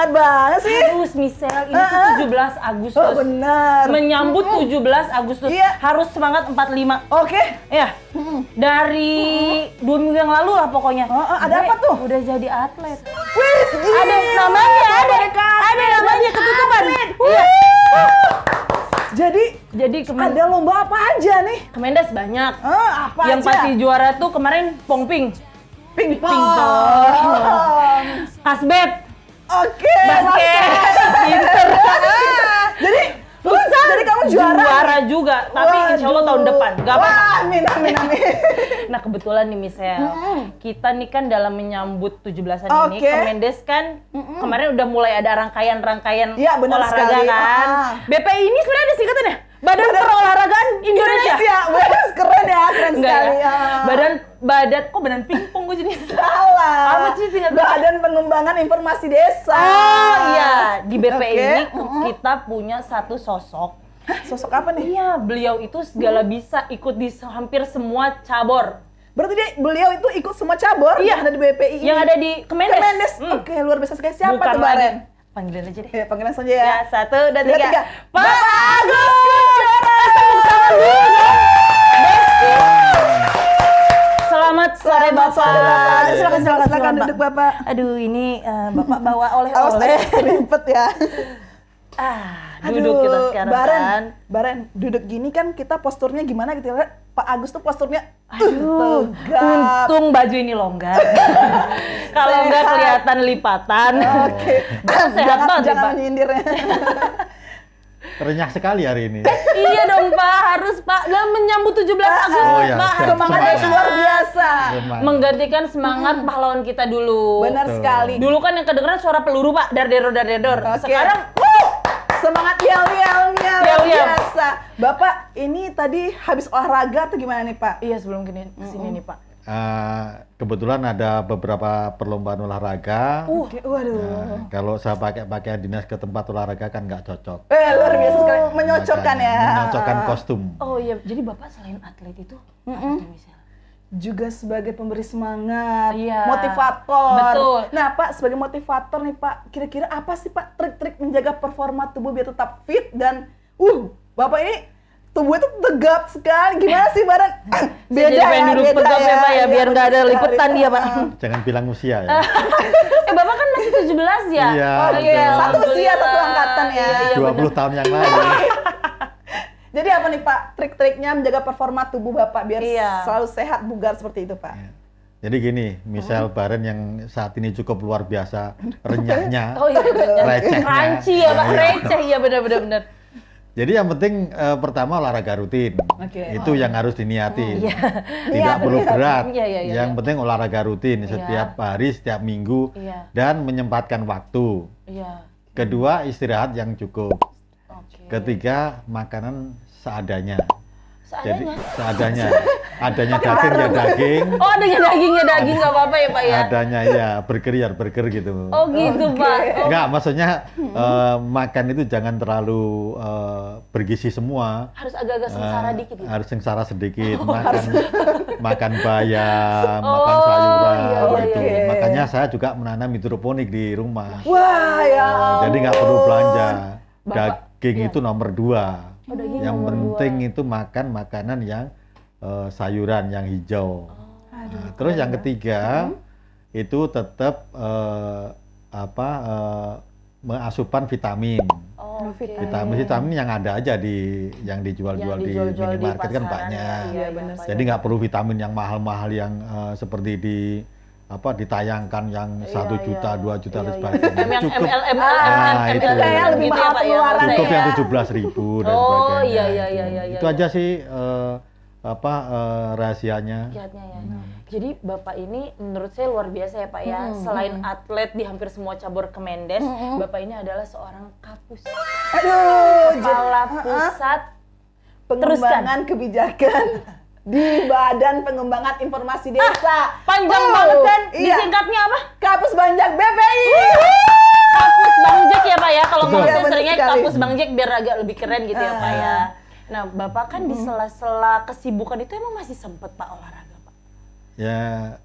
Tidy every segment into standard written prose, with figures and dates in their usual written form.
semangat banget sih. Harus Michelle, ini tuh 17 Agustus. Oh benar. Menyambut 17 Agustus. Iya. Harus semangat 45. Oke. Ya. Dari 2 minggu yang lalu lah pokoknya. Ada apa tuh? Udah jadi atlet. Wih, Ada namanya, ada namanya ketutupan. Iya. Jadi ada lomba apa aja nih? Kemendes banyak. Apa Yang aja? pasti juara tuh kemarin Pongping. Pingpong. Kasbet. Oke. Basket. Pinter. Jadi kamu juara juga, tapi insya Allah tahun depan. Gak apa. Wah, amin. Nah kebetulan nih Michelle, kita nih kan dalam menyambut 17-an ini, Oke. Kemendes kan kemarin udah mulai ada rangkaian-rangkaian Iya, benar olahraga sekali. kan. BPI ini sebenarnya ada singkatannya, Badan Perolahragaan Indonesia. Wes, keren Enggak sekali. ya? Badan pingpong gue jadi Salah. Apa sih singkatannya? Badan Pengembangan Informasi Desa. Oh iya, di BPI Oke. ini kita punya satu sosok. Sosok apa nih? Iya, beliau itu segala bisa, ikut di hampir semua cabur. Berarti beliau itu ikut semua cabur yang ada di BPI ini? Yang ada di Kemendes. Kemendes. Oke, luar biasa sekali. Siapa Bukan tuh, Baren? lagi. Panggilan aja deh. Ya, panggilan saja ya. Ya, 1, 2, 3. Tiga. Pak Agus Selamat sore Bapak. Silakan duduk Bapak. Aduh, ini Bapak bawa Awas oleh-oleh. ribet ya. Duduk kita sekarang kan. Baren, duduk gini kan kita posturnya gimana gitu ya. Pak Agus tuh posturnya Aduh, tegap. untung baju ini longgar. Kalau enggak kelihatan lipatan. Oke. Sehat banget, Jangan Pak. menyindirnya. Renyah sekali hari ini. Iya dong Pak, harus Pak. Dalam menyambut 17 Agustus Oh, iya, Pak. siap. Semangatnya Semangat. luar biasa. Menggantikan semangat pahlawan kita dulu. Benar Betul. sekali. Dulu kan yang kedengeran suara peluru Pak, dar-dedor. Oke. Sekarang Semangat yel Yel-yel. biasa. Bapak, ini tadi habis olahraga atau gimana nih Pak? iya sebelum kesini nih Pak. Kebetulan ada beberapa perlombaan olahraga. Oke, waduh. Kalau saya pakai pakaian dinas ke tempat olahraga kan nggak cocok. Luar biasa sekali. Menyocokkan Makanya, ya. Menyocokkan kostum. Oh iya, jadi Bapak selain atlet itu apa tuh, Michelle? Juga sebagai pemberi semangat, Iya. motivator. Betul. Nah Pak, sebagai motivator nih Pak, kira-kira apa sih Pak trik-trik menjaga performa tubuh biar tetap fit dan Bapak ini tubuhnya tuh tegap sekali. Gimana sih Baran? Saya jadi pengen duduk tegap ya Pak ya, biar nggak ada betul lipetan sekali. dia Pak. Jangan bilang usia ya. Bapak kan masih 17 ya? Iya, Oke, betul. satu usia, satu angkatan ya. Iya, 20 tahun yang lalu. Jadi apa nih Pak trik-triknya menjaga performa tubuh Bapak biar Iya. selalu sehat, bugar seperti itu Pak? Jadi gini, Michelle Baren yang saat ini cukup luar biasa renyahnya, Oh iya, recehnya. crunchy ya Pak, Iya. receh ya benar-benar. Jadi yang penting pertama olahraga rutin. Oke. Itu yang harus diniati. Iya. Tidak perlu berat. Iya, iya, iya, Yang iya. penting olahraga rutin setiap hari, setiap minggu Iya. dan menyempatkan waktu. Iya. Kedua, istirahat yang cukup. Oke. Ketiga, makanan seadanya. Seadanya. Seadanya. Adanya daging ya daging. Oh, adanya daging nggak apa-apa ya Pak ya? Adanya ya burger gitu. Oh gitu Pak. Oh, Enggak, maksudnya makan itu jangan terlalu bergizi semua. harus agak-agak sengsara dikit gitu. Harus sengsara sedikit, makan bayam, makan sayuran iya, gitu. iya, iya. Makanya saya juga menanam hidroponik di rumah. Wah ya. Jadi nggak perlu belanja. Bapak- Daging iya. itu nomor 2. Oh, daging Yang nomor penting itu makan makanan yang sayuran yang hijau. Nah, terus yang ketiga itu tetap asupan vitamin. Oh, oke. Vitamin yang ada aja yang dijual-jual di dijual-jual di minimarket kan pasaran, banyak. iya, benar. Pak. Jadi nggak perlu vitamin yang mahal-mahal yang seperti ditayangkan yang 1 juta, 2 juta dan sebagainya. Yang Cukup ML, itu kayak lebih gitu mahal Pak, ya, pengeluaran cukup maksudnya yang ya. 17.000 dan Oh sebagainya. iya. Itu aja sih rahasianya. Kiatnya ya. Jadi Bapak ini menurut saya luar biasa ya Pak ya. Selain atlet di hampir semua cabur Kemendes, Bapak ini adalah seorang kapus. Aduh, Kepala pusat pengembangan kebijakan di Badan Pengembangan Informasi Desa. panjang banget kan? Iya. Disingkatnya apa? Kapus Banjak BPI. Kapus Bang Jack ya Pak ya. Kalau Betul. mau saya Iya, benar seringnya sekali. Kapus Bang Jack biar agak lebih keren gitu ya Pak ya. Nah Bapak kan di sela-sela kesibukan itu emang masih sempet Pak olahraga Pak? ya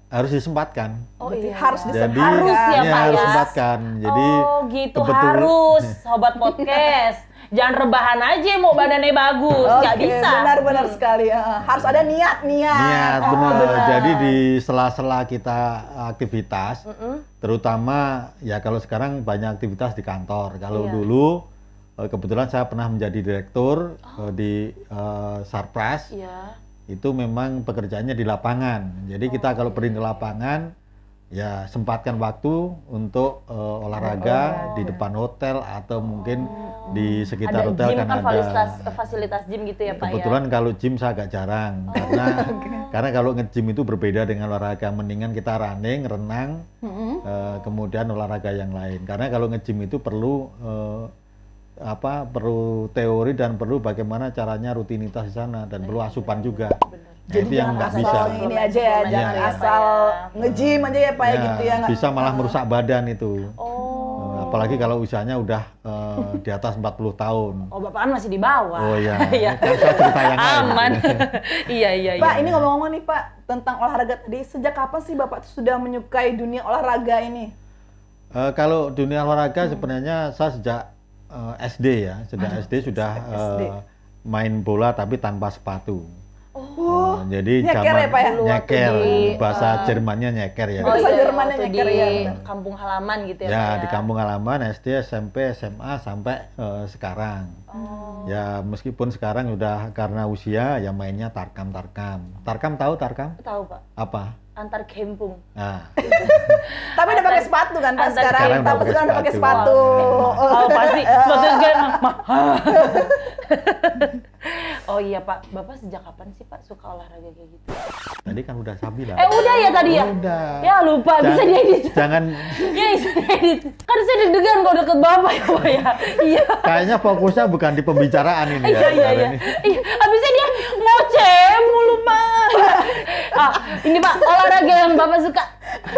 harus disempatkan. Oh iya. Harus Jadi Harus ya, iya, Pak, harus ya? disempatkan. Jadi oh gitu, kebetul- harus sobat podcast. Jangan rebahan aja mau badannya bagus, nggak Oke, bisa. benar-benar sekali. Harus ada niat. Niat, Oh, benar. Jadi di sela-sela kita aktivitas, terutama ya kalau sekarang banyak aktivitas di kantor. Kalau Iya. dulu kebetulan saya pernah menjadi direktur di Sarpras. Iya. Itu memang pekerjaannya di lapangan. Jadi kita kalau pergi ke lapangan, ya sempatkan waktu untuk olahraga di depan hotel atau mungkin di sekitar Ada hotel gym kan kan ada. fasilitas gym gitu ya Pak Kebetulan kalau gym saya agak jarang karena kalau nge-gym itu berbeda dengan olahraga. Mendingan kita running, renang, kemudian olahraga yang lain. Karena kalau nge-gym itu perlu perlu teori dan perlu bagaimana caranya rutinitas di sana dan perlu asupan juga. Nah, Jadi itu yang jangan nggak asal bisa. ini aja ya, jangan Iya. asal nge-gym aja ya Pak ya Ya, gitu ya. nggak- bisa malah merusak badan itu. Oh. Apalagi kalau usianya udah di atas 40 tahun. Oh Bapak kan masih di bawah. Oh iya, Iya. kan saya cerita yang lain. Aman. Iya iya iya. Pak, ini ngomong-ngomong nih Pak tentang olahraga tadi. Sejak kapan sih Bapak tuh sudah menyukai dunia olahraga ini? Kalau dunia olahraga sebenarnya saya sejak SD ya, sejak SD sudah SD. main bola tapi tanpa sepatu. Jadi nyeker zaman ya, Pak, ya? nyeker, Waktu di, bahasa Jermannya nyeker ya. Bahasa Jermannya waktu nyeker, di ya, benar. kampung halaman gitu ya. Ya, Pak, di kampung halaman SD, SMP, SMA sampai sekarang. Oh. Ya meskipun sekarang udah karena usia ya mainnya tarkam. Tarkam tahu tarkam? Tahu Pak, Apa? antar kampung. Nah, Tapi udah pakai sepatu kan Pak Antar- sekarang? Sekarang udah Tapi pakai sekarang udah pakai sepatu. sepatu. Oh pasti sepatu juga mahal. Oh iya Pak, Bapak sejak kapan sih Pak suka olahraga kayak gitu? tadi kan udah saya bilang. Udah ya tadi ya? Udah. Ya lupa, bisa diedit. Jangan, Ya bisa diedit. Kan saya deg-degan kalau deket Bapak ya Pak ya. Iya. kayaknya fokusnya bukan di pembicaraan ini ya. Iya iya sekarang iya. ini. Iya, habisnya dia ngoceh mulu Pak. Ini Pak, olahraga yang Bapak suka.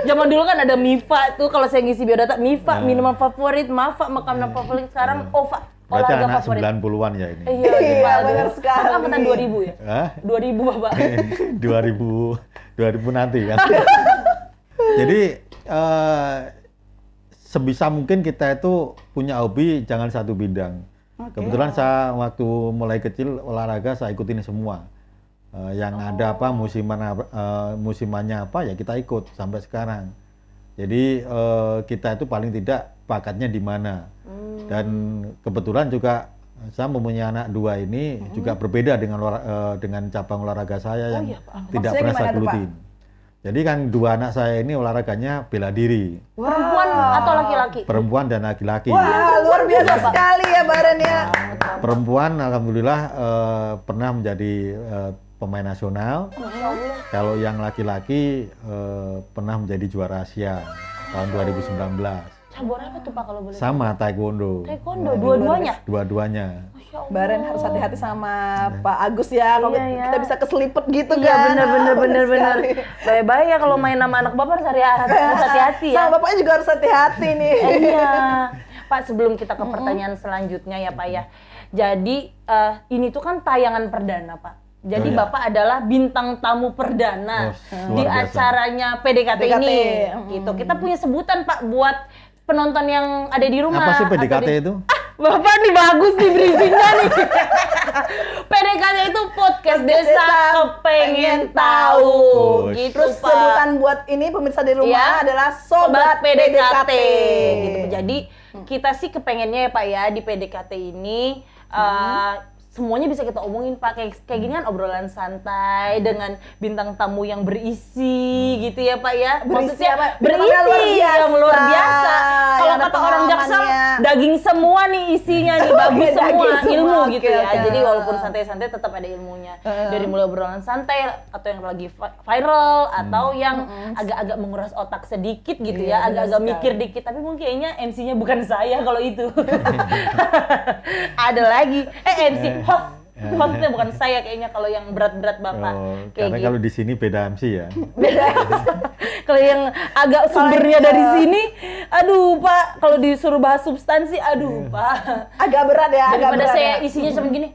Zaman dulu kan ada MIFA tuh kalau saya ngisi biodata, MIFA minuman favorit, MAFA makanan favorit. Sekarang OVA Berarti olahraga anak favorit. 90-an ya ini. Iya, Iya, benar sekali. Bapak angkatan 2000 ya? Hah? 2000 Bapak. 2000 nanti kan. Jadi sebisa mungkin kita itu punya hobi jangan satu bidang. Kebetulan saya waktu mulai kecil olahraga saya ikutin semua. Yang ada apa musimannya apa ya kita ikut sampai sekarang. Jadi kita itu paling tidak bakatnya di mana. Dan kebetulan juga saya mempunyai anak dua ini juga berbeda dengan cabang olahraga saya yang iya, Pak. tidak Maksudnya pernah gimana saya tuh, Pak? gelutin. Jadi kan dua anak saya ini olahraganya bela diri, Perempuan atau laki-laki? perempuan dan laki-laki. Wah, luar biasa sekali ya Baran ya. Perempuan alhamdulillah pernah menjadi pemain nasional. Kalau yang laki-laki pernah menjadi juara Asia tahun 2019. Cabur apa tuh Pak kalau boleh? Sama taekwondo. Taekwondo, dua-duanya. Dua-duanya. Masya Allah. Baran harus hati-hati sama Pak Agus ya. Kalau Iya, ya. kita bisa keselipet gitu Iya kan. bener. Sekali. Bahaya kalau main sama anak Bapak harus hati-hati ya. Sama bapaknya juga harus hati-hati nih. Iya. Pak, sebelum kita ke pertanyaan selanjutnya ya Pak ya. Jadi ini tuh kan tayangan perdana Pak. Jadi Oh, iya. Bapak adalah bintang tamu perdana Oh, di luar biasa. acaranya PDKT ini. Gitu. Kita punya sebutan Pak buat penonton yang ada di rumah. Apa sih atau PDKT di- itu? Bapak nih bagus nih briefingnya nih. PDKT itu podcast desa kepengen tahu. Oh, Gitu Terus Pak. sebutan buat ini pemirsa di rumah Iya. adalah Sobat PDKT. gitu. Jadi kita sih kepengennya ya Pak ya di PDKT ini semuanya bisa kita omongin Pak, kayak gini kan obrolan santai dengan bintang tamu yang berisi gitu ya Pak ya. Berisi Maksudnya apa? berisi Bintang luar biasa. yang luar biasa. Kalau Yang ada kata orang Jaksel pengalamannya. daging semua nih isinya nih, bagus Daging semua semua, ilmu oke, gitu ya. oke. Jadi walaupun santai-santai tetap ada ilmunya. Dari mulai obrolan santai atau yang lagi viral atau yang agak-agak menguras otak sedikit gitu Iya, ya, benar agak-agak sekali. mikir dikit. Tapi mungkin kayaknya MC-nya bukan saya kalau itu. Ada lagi MC hostnya bukan saya kayaknya kalau yang berat-berat Bapak. Oh, Kayak karena gitu. kalau di sini beda MC ya. Beda. Kalau yang agak sumbernya dari sini, aduh Pak, kalau disuruh bahas substansi, aduh Pak. Agak berat ya, agak Daripada berat saya ya. isinya cuma gini,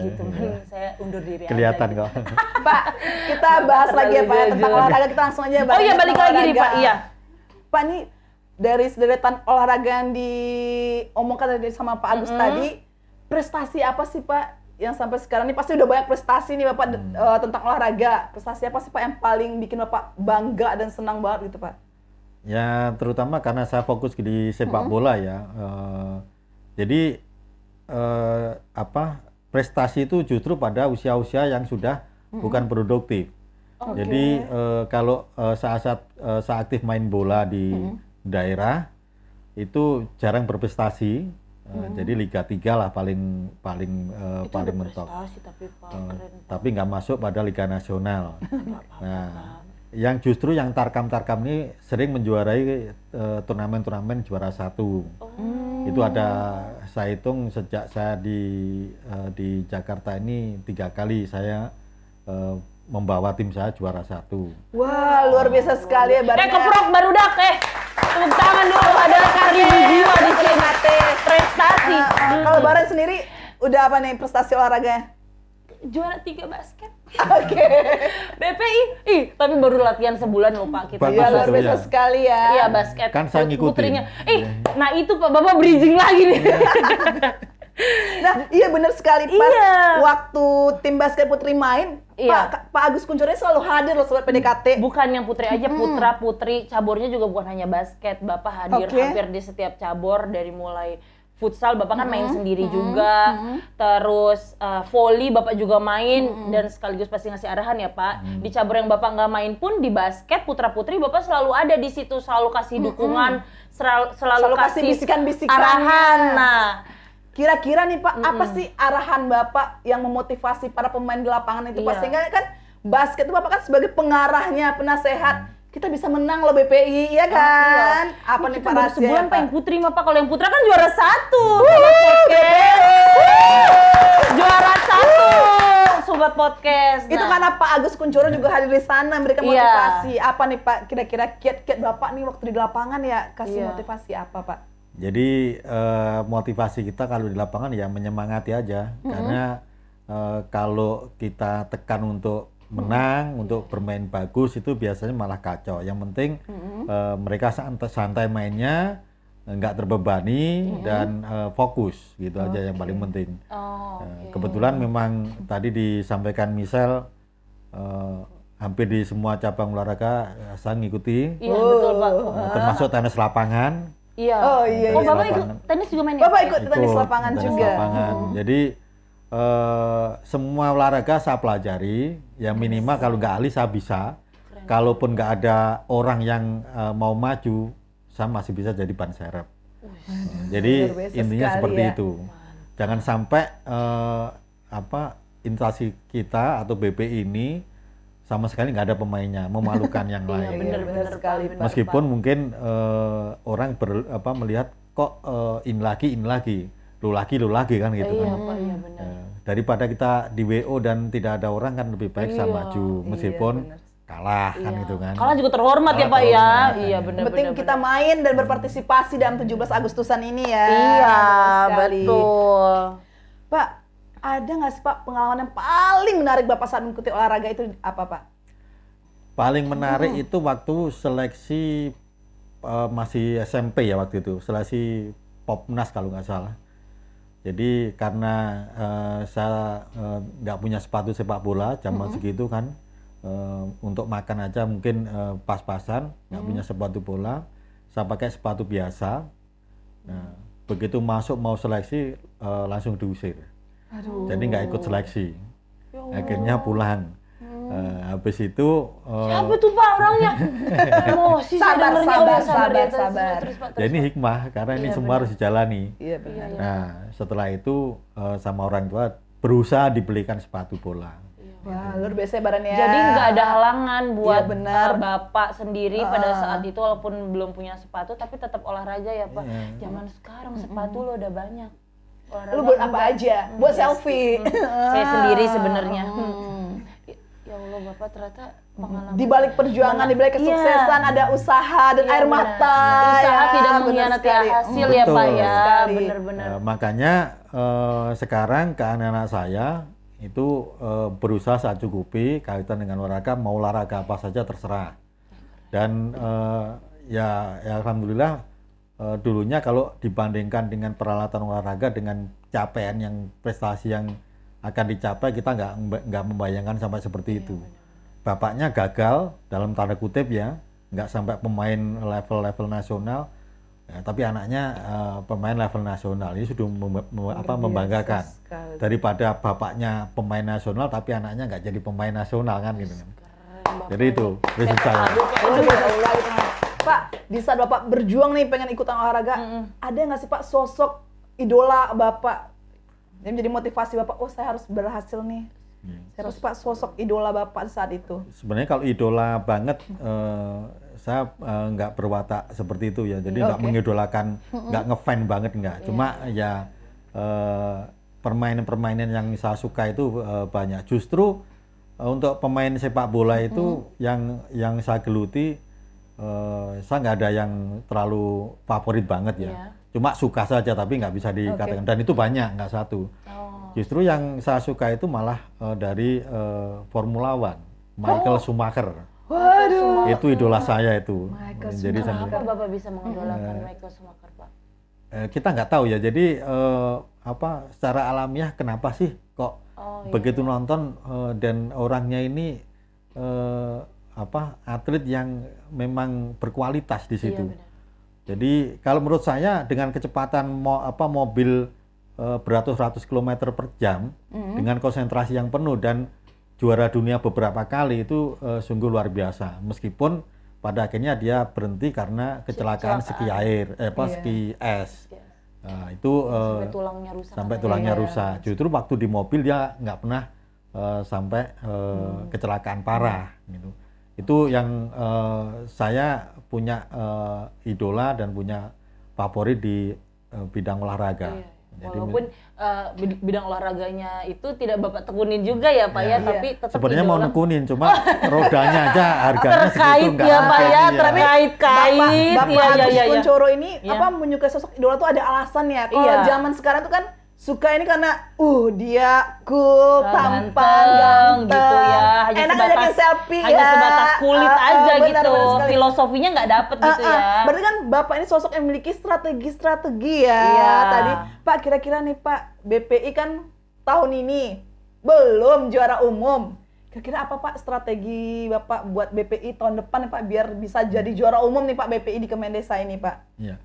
gitu. Saya undur diri kelihatan aja. kok. Pak, kita bahas lagi ya Pak ya, tentang Jujur. olahraga. Kita langsung aja Oh iya, balik lagi nih Pak. Iya. Pak, ini dari sederetan olahraga yang diomongkan tadi sama Pak Agus tadi, prestasi apa sih Pak yang sampai sekarang ini pasti udah banyak prestasi nih Bapak tentang olahraga. Prestasi apa sih Pak yang paling bikin Bapak bangga dan senang banget gitu Pak? Ya terutama karena saya fokus di sepak bola ya. Jadi prestasi itu justru pada usia-usia yang sudah bukan produktif. Jadi kalau saat aktif main bola di daerah itu jarang berprestasi. Jadi Liga 3 lah paling mentok. Prestasi tapi Pak, keren. Tapi nggak masuk pada Liga Nasional. Nah, yang justru yang Tarkam ini sering menjuarai turnamen-turnamen juara 1. Itu ada, saya hitung sejak saya di Jakarta ini 3 kali saya membawa tim saya juara 1. Wah, luar biasa sekali ya barunya. Keprok barudak tepuk tangan dulu, ada karya jiwa di sini. Prestasi. Kalau Baran sendiri udah apa nih prestasi olahraganya? Juara 3 basket. Oke. BPI. Tapi baru latihan sebulan loh Pak kita. Bagus Iya, itu luar biasa ya. sekali ya. Iya basket. Kan saya ngikutin. Putrinya. Nah itu Pak, Bapak bridging lagi nih. Nah, iya benar sekali pas Iya. waktu tim basket putri main, Iya. Pak Agus Kuncoro selalu hadir loh sobat PDKT. Bukan yang putri aja, putra putri cabornya juga bukan hanya basket. Bapak hadir Oke. hampir di setiap cabur, dari mulai futsal Bapak kan main sendiri juga, terus volley Bapak juga main dan sekaligus pasti ngasih arahan ya Pak. Di cabur yang Bapak nggak main pun di basket putra putri Bapak selalu ada di situ, selalu kasih dukungan, selalu kasih kasih bisikan-bisikannya. arahan. Nah, Kira-kira nih Pak, apa sih arahan Bapak yang memotivasi para pemain di lapangan itu Pak? Iya. Sehingga kan basket itu Bapak kan sebagai pengarahnya, penasehat, kita bisa menang loh BPI, ya kan? Apa nih kita Pak baru rahasianya, sebulan Pak Pak? yang putri mah Pak, kalau yang putra kan juara 1 sobat podcast. Juara 1 sobat podcast. Itu karena Pak Agus Kuncoro juga hadir di sana memberikan Iya. motivasi. Apa nih Pak, kira-kira kiat-kiat Bapak nih waktu di lapangan ya kasih Iya. motivasi apa Pak? Jadi motivasi kita kalau di lapangan ya menyemangati aja, karena kalau kita tekan untuk menang, untuk bermain bagus itu biasanya malah kacau. Yang penting mereka santai mainnya, nggak terbebani dan fokus gitu aja yang paling penting. Kebetulan memang tadi disampaikan Michelle, hampir di semua cabang olahraga saya ngikuti, Iya betul Pak. termasuk tenis lapangan. Iya. Oh, iya, Oh iya. Bapak ikut tenis juga main ya? Bapak Pak? ikut tenis lapangan tenis juga. lapangan. Jadi semua olahraga saya pelajari, ya minimal kalau nggak ahli saya bisa. Kalaupun nggak ada orang yang mau maju, saya masih bisa jadi ban serep. Jadi luar biasa intinya sekali seperti ya. itu. Jangan sampai instansi kita atau BP ini sama sekali nggak ada pemainnya, memalukan yang lain. Bener sekali, Pak, Pak. Meskipun mungkin orang melihat kok in lagi, lu lagi kan gitu Iya kan. Pak, iya benar. Daripada kita di WO dan tidak ada orang kan lebih baik saya maju meskipun kalah kan gitu kan. Kalah juga terhormat ya Kalah Pak ya. terhormat. Iya benar Yang penting kita main dan berpartisipasi dalam 17 Agustusan ini ya. Iya, Benar sekali. betul. Pak, ada nggak sih Pak pengalaman yang paling menarik Bapak saat mengikuti olahraga itu apa Pak? Paling menarik itu waktu seleksi masih SMP ya waktu itu, seleksi Popnas kalau nggak salah. Jadi karena saya nggak punya sepatu sepak bola zaman segitu kan, untuk makan aja mungkin pas-pasan, nggak punya sepatu bola, saya pakai sepatu biasa. Nah, begitu masuk mau seleksi langsung diusir. Jadi nggak ikut seleksi. Akhirnya pulang. Habis itu Siapa tuh Pak orangnya? Emosi saya Sabar, dengernya. sabar, Oh, ya, sabar, ya. sabar. Terus, Pak, ya terus, ini Pak. hikmah karena ini Iya, semua harus dijalani. Iya benar. Nah, setelah itu sama orang tua berusaha dibelikan sepatu bola. Wah, luar biasa ya Baran ya. Jadi nggak ada halangan buat Iya, benar. Bapak sendiri pada saat itu walaupun belum punya sepatu tapi tetap olahraga ya Pak. Iya. Zaman sekarang sepatu lo udah banyak. Olahraga Lu buat apa enggak. aja? Buat selfie. Saya sendiri sebenarnya. Ya Allah Bapak ternyata pengalaman. Di balik perjuangan, di balik kesuksesan ada usaha dan Iya, air benar. mata. Usaha ya, tidak benar mengkhianati sekali. hasil ya Pak Betul ya. sekali. Bener-bener. Makanya sekarang ke anak-anak saya itu berusaha saat cukupi kaitan dengan olahraga, mau olahraga apa saja terserah. Dan ya alhamdulillah dulunya kalau dibandingkan dengan peralatan olahraga dengan capaian yang prestasi yang akan dicapai, kita nggak membayangkan sampai seperti itu. Bapaknya gagal dalam tanda kutip ya, nggak sampai pemain level nasional, ya, tapi anaknya pemain level nasional. Ini sudah membanggakan. Daripada bapaknya pemain nasional tapi anaknya nggak jadi pemain nasional kan gitu kan. Jadi itu prinsip saya. Pak, di saat Bapak berjuang nih pengen ikutan olahraga, ada nggak sih Pak sosok idola Bapak yang menjadi motivasi Bapak, oh saya harus berhasil nih? Saya harus Pak sosok idola Bapak saat itu. Sebenarnya kalau idola banget, saya nggak berwatak seperti itu ya. Jadi nggak mengidolakan, nggak ngefan banget nggak. Cuma ya permainan-permainan yang saya suka itu banyak. Justru untuk pemain sepak bola itu yang saya geluti, saya nggak ada yang terlalu favorit banget ya. Cuma suka saja tapi nggak bisa dikatakan. Dan itu banyak, nggak satu. Justru yang saya suka itu malah dari Formula One, Michael Schumacher. Waduh. Itu idola saya itu. Jadi kenapa Bapak bisa mengidolakan Michael Schumacher, Pak? Kita nggak tahu ya. Jadi secara alamiah kenapa sih kok begitu nonton dan orangnya ini atlet yang memang berkualitas di situ. Jadi kalau menurut saya dengan kecepatan mobil beratus-ratus kilometer per jam dengan konsentrasi yang penuh dan juara dunia beberapa kali itu sungguh luar biasa. Meskipun pada akhirnya dia berhenti karena kecelakaan ski air, ski es. Nah, itu sampai tulangnya rusak. Justru waktu di mobil dia nggak pernah sampai kecelakaan parah gitu. Itu yang saya punya idola dan punya favorit di bidang olahraga. Jadi, walaupun bidang olahraganya itu tidak Bapak tekunin juga ya Pak ya, tapi tetap sebenarnya mau nekunin, cuma rodanya aja harganya segitu ya Pak ya, terkait-kait. Bapak Agus Kuncoro ini menyukai sosok idola tuh ada alasan ya. Kalau zaman sekarang tuh kan suka ini karena dia cool, tampan, ganteng, gitu ya. Enak ngajakin selfie ya. Hanya sebatas kulit aja gitu. Filosofinya nggak dapet gitu ya. Berarti kan Bapak ini sosok yang memiliki strategi ya. Tadi Pak, kira-kira nih Pak, BPI kan tahun ini belum juara umum. Kira-kira apa Pak strategi Bapak buat BPI tahun depan nih Pak biar bisa jadi juara umum nih Pak BPI di Kemendesa ini Pak? Iya.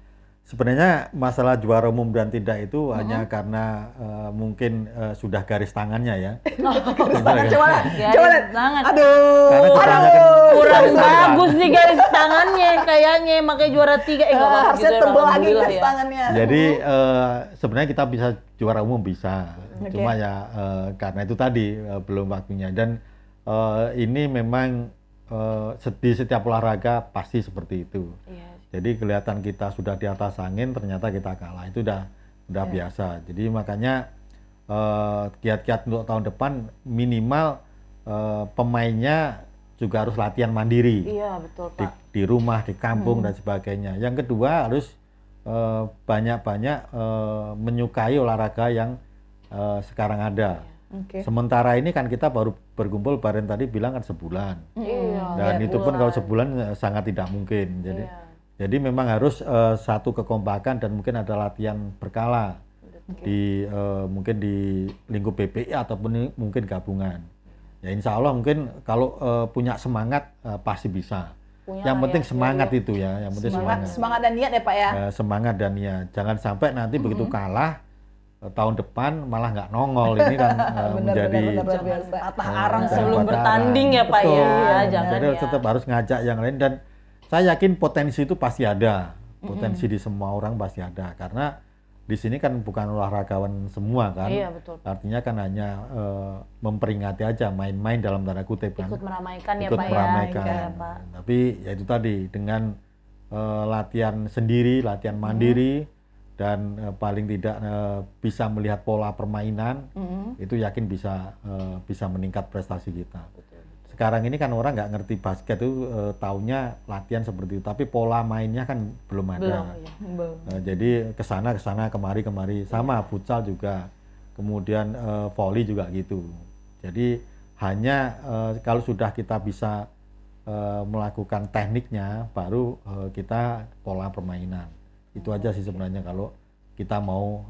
Sebenarnya masalah juara umum dan tidak itu hanya karena mungkin sudah garis tangannya ya. Garis tangan, coba lihat. Aduh, kurang bagus nih garis tangannya kayaknya, makanya juara 3. Harusnya tebal lagi garis tangannya. Jadi sebenarnya kita bisa juara umum bisa, cuma ya karena itu tadi belum waktunya. Dan ini memang di setiap olahraga pasti seperti itu. Jadi kelihatan kita sudah di atas angin, ternyata kita kalah. Itu udah biasa. Jadi makanya kiat-kiat untuk tahun depan minimal pemainnya juga harus latihan mandiri. Iya, betul Pak. Di rumah, di kampung dan sebagainya. Yang kedua harus banyak-banyak menyukai olahraga yang sekarang ada. Sementara ini kan kita baru berkumpul, Baren tadi bilang kan sebulan. Dan itu pun kalau sebulan sangat tidak mungkin. Jadi memang harus satu kekompakan dan mungkin ada latihan berkala di mungkin di lingkup BPI ataupun mungkin gabungan. Ya insya Allah mungkin kalau punya semangat pasti bisa. Yang penting semangat itu ya, yang penting semangat dan niat ya Pak ya. Semangat dan niat. Jangan sampai nanti begitu kalah tahun depan malah nggak nongol. Ini kan menjadi patah arang sebelum bertanding ya Pak ya. Jangan jadi tetap harus ngajak yang lain dan saya yakin potensi itu pasti ada, potensi di semua orang pasti ada, karena di sini kan bukan olahragawan semua kan, artinya kan hanya memperingati aja, main-main dalam tanda kutip kan, ikut meramaikan ya ikut Pak meramaikan. ya, Pak. Tapi ya itu tadi dengan latihan sendiri, latihan mandiri dan paling tidak bisa melihat pola permainan, itu yakin bisa meningkat prestasi kita. Sekarang ini kan orang nggak ngerti basket itu taunya latihan seperti itu, tapi pola mainnya kan belum ada. Jadi kesana kemari sama futsal juga, kemudian volley juga gitu. Jadi hanya kalau sudah kita bisa melakukan tekniknya, baru kita pola permainan. Itu aja sih sebenarnya kalau kita mau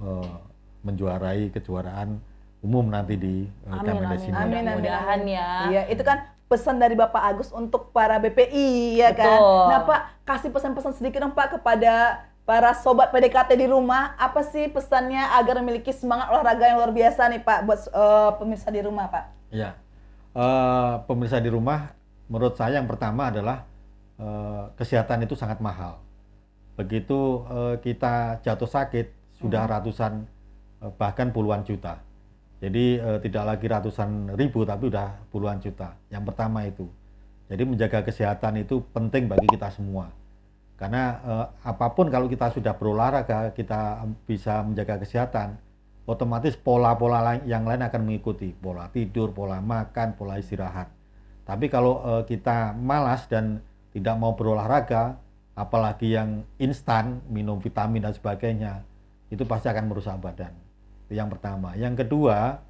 menjuarai kejuaraan umum nanti di Kemendes ini. Amin, amin, mudah-mudahan amin. ya. Iya, itu kan pesan dari Bapak Agus untuk para BPI ya kan. Betul. Nah Pak, kasih pesan-pesan sedikit dong Pak kepada para sobat PDKT di rumah. Apa sih pesannya agar memiliki semangat olahraga yang luar biasa nih Pak buat pemirsa di rumah Pak? Ya, pemirsa di rumah, menurut saya yang pertama adalah kesehatan itu sangat mahal. Begitu kita jatuh sakit, sudah ratusan bahkan puluhan juta. Jadi tidak lagi ratusan ribu, tapi udah puluhan juta. Yang pertama itu. Jadi menjaga kesehatan itu penting bagi kita semua. Karena apapun kalau kita sudah berolahraga, kita bisa menjaga kesehatan, otomatis pola-pola yang lain akan mengikuti. Pola tidur, pola makan, pola istirahat. Tapi kalau kita malas dan tidak mau berolahraga, apalagi yang instan, minum vitamin dan sebagainya, itu pasti akan merusak badan. Itu yang pertama. Yang kedua,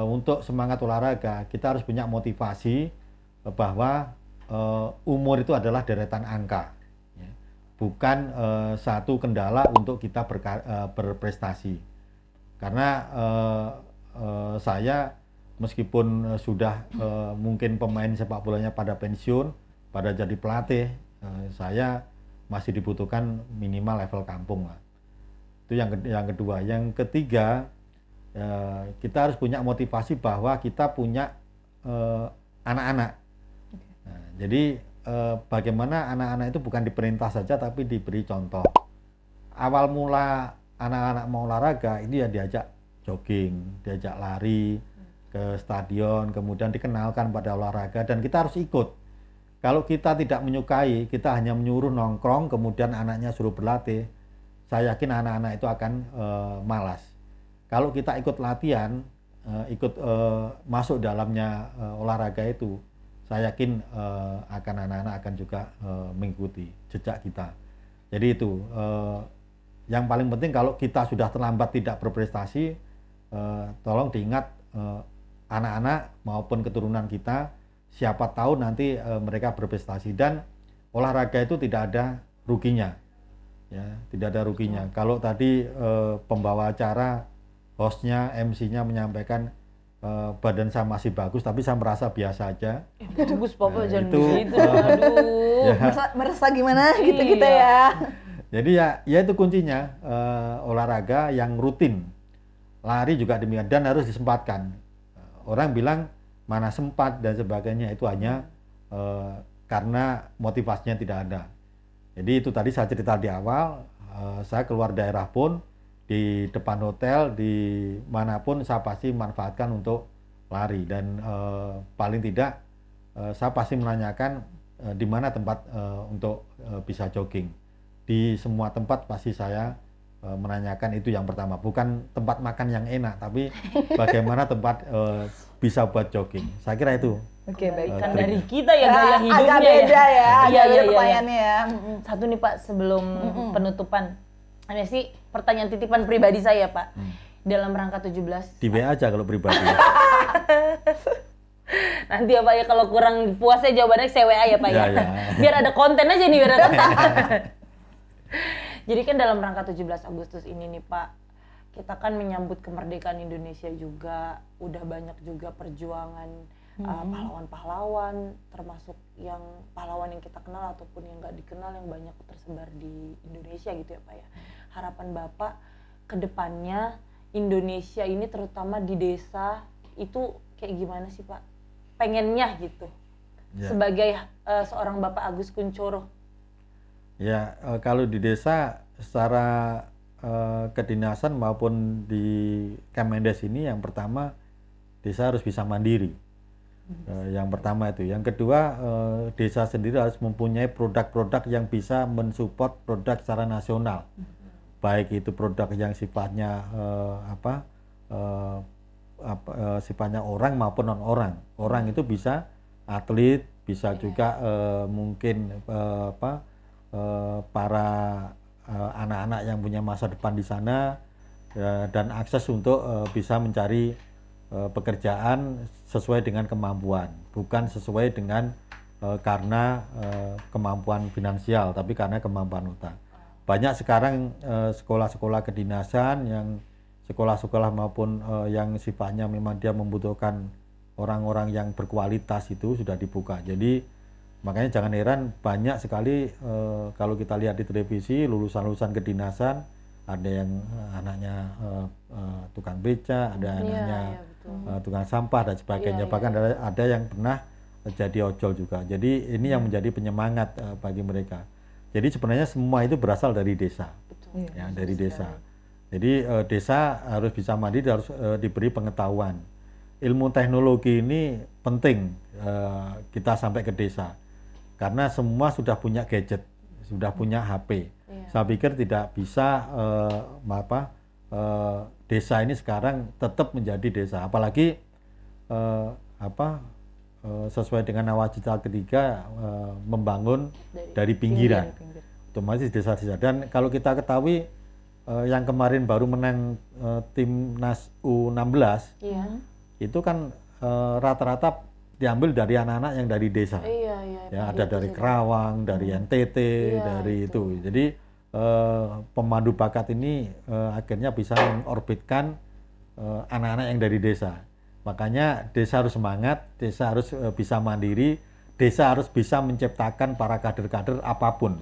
untuk semangat olahraga, kita harus punya motivasi bahwa umur itu adalah deretan angka. Bukan satu kendala untuk kita berprestasi. Karena saya meskipun sudah mungkin pemain sepak bolanya pada pensiun, pada jadi pelatih, saya masih dibutuhkan minimal level kampung lah. Itu yang kedua. Yang ketiga, kita harus punya motivasi bahwa kita punya anak-anak. Nah, jadi bagaimana anak-anak itu bukan diperintah saja tapi diberi contoh. Awal mula anak-anak mau olahraga ini ya diajak jogging, diajak lari ke stadion, kemudian dikenalkan pada olahraga dan kita harus ikut. Kalau kita tidak menyukai, kita hanya menyuruh nongkrong, kemudian anaknya suruh berlatih, saya yakin anak-anak itu akan malas. Kalau kita ikut latihan, ikut masuk dalamnya olahraga itu, saya yakin akan anak-anak akan juga mengikuti jejak kita. Jadi itu yang paling penting. Kalau kita sudah terlambat tidak berprestasi, tolong diingat anak-anak maupun keturunan kita, siapa tahu nanti mereka berprestasi. Dan olahraga itu tidak ada ruginya, ya, tidak ada ruginya. Kalau tadi pembawa acara, hostnya, MC-nya menyampaikan badan saya masih bagus, tapi saya merasa biasa aja. Bagus Papa, jangan itu, begitu. Aduh. Ya. Merasa gimana gitu kita ya. Jadi ya itu kuncinya, olahraga yang rutin. Lari juga demikian dan harus disempatkan. Orang bilang mana sempat dan sebagainya, itu hanya karena motivasinya tidak ada. Jadi itu tadi saya cerita di awal, saya keluar daerah pun, di depan hotel, di manapun saya pasti manfaatkan untuk lari. Dan paling tidak saya pasti menanyakan di mana tempat untuk bisa jogging. Di semua tempat pasti saya menanyakan itu yang pertama. Bukan tempat makan yang enak, tapi bagaimana tempat bisa buat jogging. Saya kira itu. Oke, baik. Kan dari kita ya gaya hidupnya agak beda ya, agak beda Iya. pertanyaannya ya. Satu nih Pak, sebelum penutupan. Ini sih pertanyaan titipan pribadi saya Pak. Dalam rangka 17. Di WA aja kalau pribadi. Nanti ya Pak ya, kalau kurang puas ya jawabannya saya WA ya Pak ya. Ya. Biar ada konten aja nih, biar ada konten. Jadi kan dalam rangka 17 Agustus ini nih Pak, kita kan menyambut kemerdekaan Indonesia juga. Udah banyak juga perjuangan pahlawan-pahlawan, termasuk yang pahlawan yang kita kenal ataupun yang nggak dikenal, yang banyak tersebar di Indonesia gitu ya Pak ya. Harapan Bapak ke depannya Indonesia ini terutama di desa itu kayak gimana sih Pak? Pengennya gitu. Ya. Sebagai seorang Bapak Agus Kunchoro. Ya, kalau di desa secara kedinasan maupun di Kemendes ini, yang pertama desa harus bisa mandiri. Yang pertama itu. Yang kedua, desa sendiri harus mempunyai produk-produk yang bisa mensupport produk secara nasional. Baik itu produk yang sifatnya sifatnya orang maupun non orang. Orang itu bisa atlet, bisa juga mungkin para anak-anak yang punya masa depan di sana, dan akses untuk bisa mencari pekerjaan sesuai dengan kemampuan, bukan sesuai dengan karena kemampuan finansial, tapi karena kemampuan otak. Banyak sekarang sekolah-sekolah kedinasan yang sekolah-sekolah maupun yang sifatnya memang dia membutuhkan orang-orang yang berkualitas itu sudah dibuka. Jadi makanya jangan heran banyak sekali kalau kita lihat di televisi lulusan-lulusan kedinasan, ada yang anaknya tukang beca, ada anaknya tukang sampah dan sebagainya. Bahkan ada yang pernah jadi ojol juga. Jadi ini yang menjadi penyemangat bagi mereka. Jadi sebenarnya semua itu berasal dari desa. Ya, dari desa. Jadi desa harus bisa mandiri, harus diberi pengetahuan. Ilmu teknologi ini penting kita sampai ke desa. Karena semua sudah punya gadget, sudah punya HP. Saya pikir tidak bisa desa ini sekarang tetap menjadi desa. Apalagi sesuai dengan nawacita ketiga membangun dari pinggiran. Otomatis desa-desa. Dan kalau kita ketahui yang kemarin baru menang timnas U16, itu kan rata-rata diambil dari anak-anak yang dari desa. Ya, ada dari Kerawang, dari NTT, dari itu. Jadi pemandu bakat ini akhirnya bisa mengorbitkan anak-anak yang dari desa. Makanya desa harus semangat, desa harus bisa mandiri, desa harus bisa menciptakan para kader-kader apapun.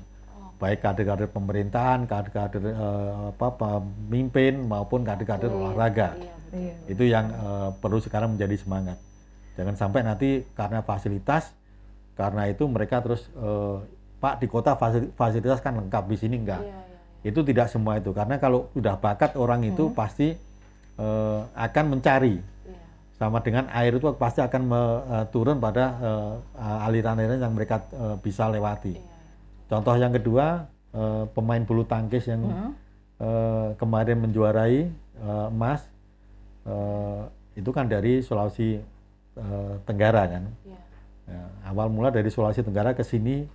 Baik kader-kader pemerintahan, kader-kader pemimpin maupun kader-kader olahraga. Itu yang perlu sekarang menjadi semangat. Jangan sampai nanti karena fasilitas, karena itu mereka terus Pak di kota fasilitas kan lengkap, di sini enggak. Itu tidak semua itu, karena kalau sudah bakat orang itu pasti akan mencari. Sama dengan air itu pasti akan turun pada aliran-aliran yang mereka bisa lewati. Contoh yang kedua, pemain bulu tangkis yang kemarin menjuarai emas, itu kan dari Sulawesi Tenggara kan. Ya, awal mula dari Sulawesi Tenggara ke sini,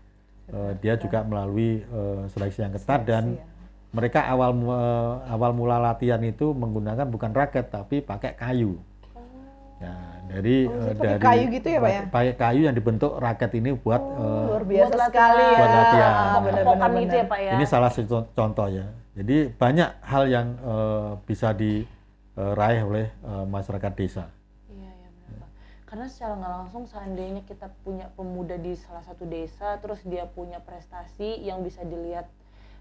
dia juga melalui seleksi yang ketat dan mereka awal mula latihan itu menggunakan bukan raket tapi pakai kayu. Ya, dari kayu gitu ya Pak ya? Pakai kayu yang dibentuk raket ini buat luar biasa sekali ya. Buat latihan. Benar-benar itu ya Pak ya. Ini salah satu contoh ya. Jadi banyak hal yang bisa diraih oleh masyarakat desa. Iya benar Pak. Karena secara nggak langsung seandainya kita punya pemuda di salah satu desa, terus dia punya prestasi yang bisa dilihat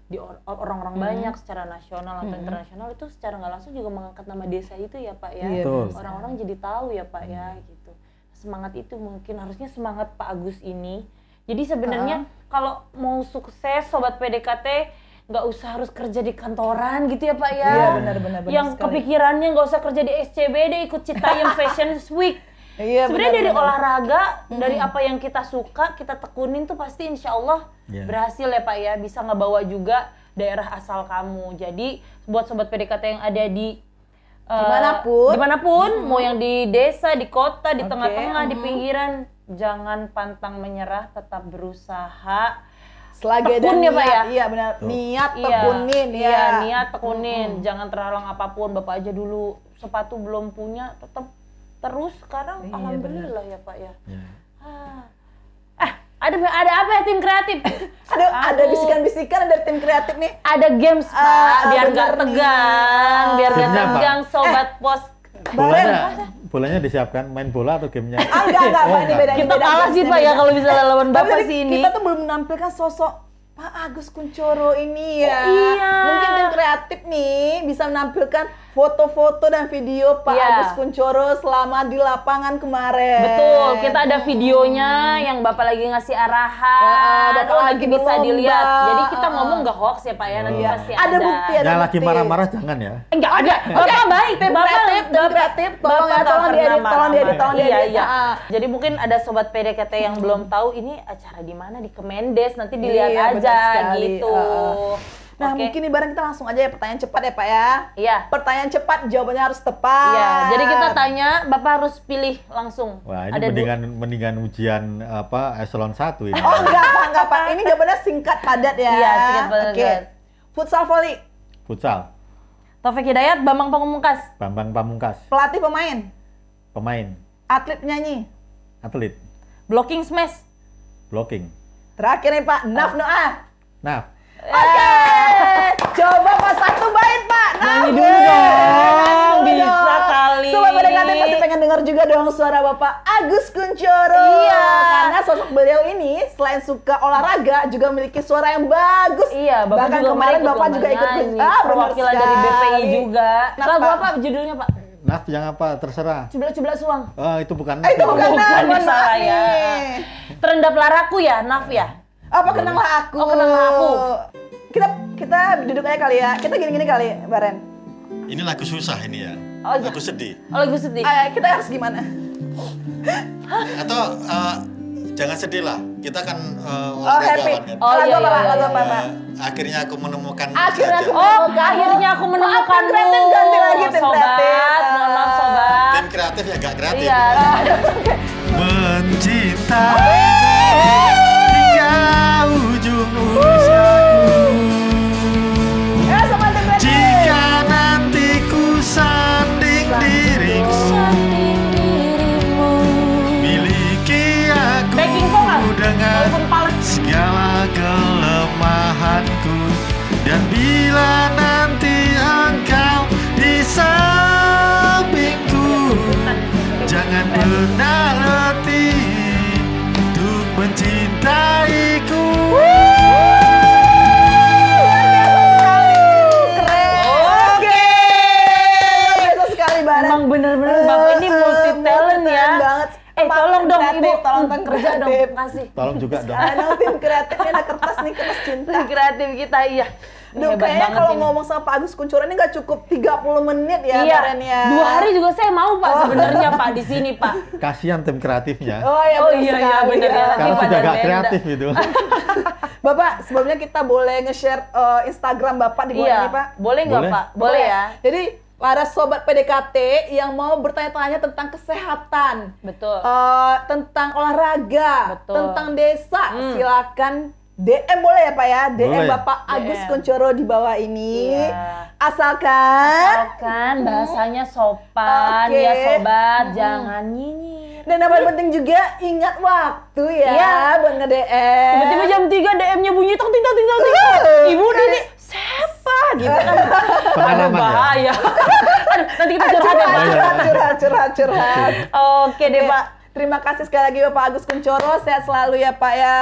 di orang-orang banyak secara nasional atau internasional, itu secara nggak langsung juga mengangkat nama desa itu ya Pak ya. Orang-orang jadi tahu ya Pak ya gitu. Semangat itu mungkin harusnya semangat Pak Agus ini. Jadi sebenarnya kalau mau sukses Sobat PDKT nggak usah harus kerja di kantoran gitu ya Pak ya. Iya benar-benar. Yang kepikirannya nggak usah kerja di SCBD, ikut Citayam Fashion Week. Iya, sebenarnya dari olahraga, dari apa yang kita suka, kita tekunin tuh pasti insya Allah berhasil ya Pak ya. Bisa ngebawa juga daerah asal kamu. Jadi buat Sobat PDKT yang ada di dimanapun, mau yang di desa, di kota, di tengah-tengah, di pinggiran, jangan pantang menyerah, tetap berusaha. Selagi tekun ada ya Pak ya. Iya benar. Niat tekunin ya. Iya, niat tekunin. Jangan terhalang apapun. Bapak aja dulu sepatu belum punya, tetap terus sekarang alhamdulillah ya Pak ya. Ada apa ya tim kreatif? ada bisikan-bisikan dari tim kreatif nih. Ada games Pak, biar nggak tegang, biar nggak tegang Sobat Pos. Bolanya disiapkan, main bola atau gamenya? Enggak, Pak, ini beda. Kita kalah sih Pak ya kalau bisa lawan Bapak sih ini. Kita tuh belum menampilkan sosok Pak Agus Kuncoro ini ya. Iya. Mungkin tim kreatif nih bisa menampilkan foto-foto dan video Pak Agus Kuncoro selama di lapangan kemarin. Betul, kita ada videonya yang Bapak lagi ngasih arahan, Bapak lagi bisa berlomba. dilihat. Jadi kita ngomong nggak hoax ya Pak ya, nanti pasti Ada bukti, ada Yang lagi bukti. marah-marah jangan ya. Enggak ada. Bapak baik, Tim kreatif, tolong ya, tolong diedit. Iya. Jadi mungkin ada Sobat PDKT yang belum tahu ini acara di mana, di Kemendes, nanti dilihat Iya, benar aja sekali. gitu. Nah, mungkin ibarat kita langsung aja ya pertanyaan cepat ya Pak ya. Iya. Pertanyaan cepat, jawabannya harus tepat. Iya, jadi kita tanya, Bapak harus pilih langsung. Wah, ini mendingan ujian eselon 1 ini. Oh, enggak Pak. Ini jawabannya singkat padat ya. Iya, singkat padat. Oke. Futsal volley. Futsal, Taufik Hidayat, Bambang Pamungkas. Bambang Pamungkas. Pelatih pemain. Pemain, Atlet penyanyi. atlet, Blocking smash. blocking. Terakhir nih Pak, Naf Noah. Nah, Oke, coba Pak satu bait Pak. Nyanyi Naf. dulu dong, Nyanyi bisa dong. kali. Sobat PDKT pasti pengen dengar juga dong suara Bapak Agus Kuncoro. Iya. Karena sosok beliau ini selain suka olahraga juga memiliki suara yang bagus. Iya, Bapak Bahkan juga kemarin ikut Bapak lomba juga ikut nyanyi, benar perwakilan dari sekali. BPI juga. Nah, Lagu Pak. apa judulnya, Pak? Naf yang apa? Terserah. Cubla-cubla suang. Oh, itu bukan Naf. Itu bukan Naf, Bukan, mohon salah maaf ya. nih. Terendap laraku ya, Naf ya? Apa kenanglah aku? Oh, kenanglah aku. Kita duduk aja kali ya. Kita gini-gini kali, Baren. Ini lagu susah ini ya. Oh, iya. Lagu sedih. Oh, lagu sedih. Kita harus gimana? Atau jangan sedih lah. Kita kan Oh, happy. olahragawan kan. Oh, Lagu iya, apa, Pak? iya, Lagu apa, iya. Pak? Akhirnya aku menemukan Akhirnya saja. aku- Oh, akhirnya aku menemukan Maaf, tim kreatif ganti lagi, tim sobat. kreatif. Mohon maaf, sobat. Tim kreatif ya gak kreatif. Iya. Mencinta hingga ujung usiaku. Sama tim kreatif. Jika nanti ku sanding dirimu, miliki aku Backing vokal. dengan Walaupun pales. segala kelemahanku. Dan bila nanti engkau di sampingku, jangan pernah letih untuk mencintaiku. Keren. Oke. Luar biasa sekali, Baren. Emang bener-bener Bapak ini multi talent ya. Multi-talent banget. Tolong dong Kreatif, Ibu, tolong tim kerja dong, kreatif. kasih. Tolong juga dong. Aduh, tim kreatif ini ada kertas nih, kertas cinta. Kreatif kita, iya. Ini Duh, hebat kayaknya banget kalau ini. ngomong sama Pak Agus Kuncoro ini nggak cukup 30 menit ya, Iya, Baren ya. 2 hari juga saya mau Pak sebenarnya Pak di sini Pak. Kasihan tim kreatifnya. Oh iya, Oh, benar iya, iya, sekali, benar ya. Karena Lagi sudah pada gak beda. kreatif gitu. Bapak, sebelumnya kita boleh nge-share Instagram Bapak di bawah Iya, ini, Pak? boleh nggak Boleh. Pak? Boleh ya. Jadi, para sobat PDKT yang mau bertanya-tanya tentang kesehatan, Betul. tentang olahraga, Betul. tentang desa, silakan DM boleh ya Pak ya? DM Boleh. Bapak Agus DM. Kuncoro di bawah ini. Iya. Asalkan Kan bahasanya sopan Oke. ya sobat, jangan nyinyir. dan yang paling penting juga ingat waktu ya Iya. buat nge-DM. Tiba-tiba jam 3 DM-nya bunyi tok ting tok ting tok ting. Ibu ini siapa gitu kan. Aduh, Pengalaman ya. bahaya. Aduh, nanti kita curhat ya Pak. curhat. Oke deh Pak. Terima kasih sekali lagi Bapak Agus Kuncoro. Sehat selalu ya Pak ya.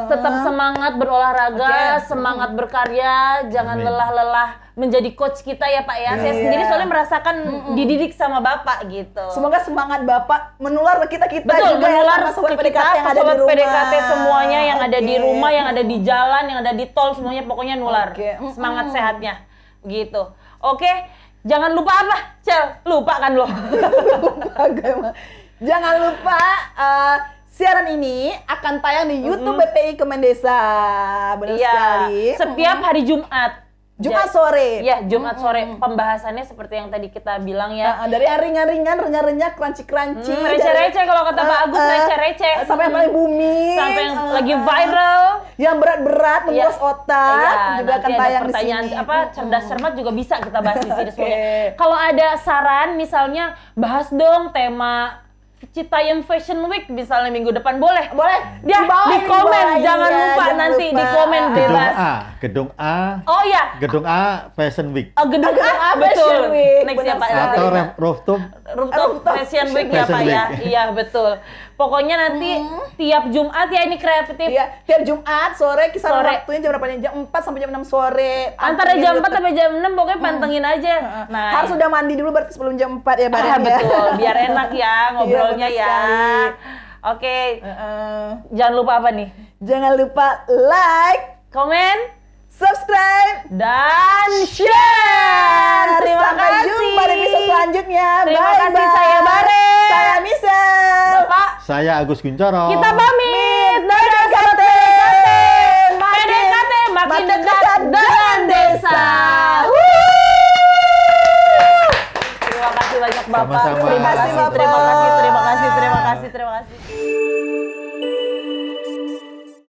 Tetap semangat berolahraga, Oke. semangat berkarya, jangan Amin. lelah-lelah menjadi coach kita ya Pak ya. Saya Iya. sendiri soalnya merasakan dididik sama Bapak gitu. Semoga semangat Bapak menular ke kita-kita Betul, juga menular ya, sama sobat ke PDKT kita, yang ada sobat di rumah. PDKT semuanya yang ada di Oke. rumah, yang ada di jalan, yang ada di tol, semuanya pokoknya nular. Oke. Semangat sehatnya, gitu. Oke, jangan lupa apa, Cel? Lupa kan lo? Bagaimana? Jangan lupa siaran ini akan tayang di YouTube BPI Kemendesa. Benar Iya, sekali. setiap hari Jumat. Jumat sore. Iya, Jumat sore. Pembahasannya seperti yang tadi kita bilang ya. Dari yang ringan-ringan, renyah-renyah, crunchy-crunchy. Receh-receh kalau kata Pak Agus, receh-receh. Sampai yang paling booming. Sampai yang lagi viral. Yang berat-berat, menguras Iya. otak. Iya, juga akan nanti ada tayang di pertanyaan sini. apa cerdas cermat juga bisa kita bahas di sini Oke. semuanya. Kalau ada saran misalnya bahas dong tema Citayam Fashion Week misalnya minggu depan boleh. Boleh. Ya, di komen jangan lupa nanti di komen bebas. Gedung A, Oh iya. Gedung A Fashion Week. Oh, gedung Gedung A A betul. Fashion Week, Next ya benar Pak. sekali. Atau rooftop Rooftop Fashion Week ya Fashion Pak ya. Week. Iya betul. Pokoknya nanti tiap Jumat ya ini kreatif. Iya, tiap Jumat sore kisaran Sore. waktunya jam berapa nih? Jam 4 sampai jam 6 sore. Antara Pantengin jam 4 YouTube. sampai jam 6 pokoknya pantengin aja. Nah, Harus udah mandi dulu berarti sebelum jam 4 ya, Baren ya. betul. Biar enak ya ngobrolnya benar ya. sekali. Oke, Heeh. jangan lupa apa nih? Jangan lupa like, Komen subscribe, dan share. Terima Sampai kasih. jumpa di episode selanjutnya. Terima Bye, kasih, bye. saya Baren. Saya Misel. Bapak, saya Agus Kuncoro. kita pamit. Dadah sobat PDKT makin dekat dengan desa. Terima kasih banyak Bapak. Sama-sama.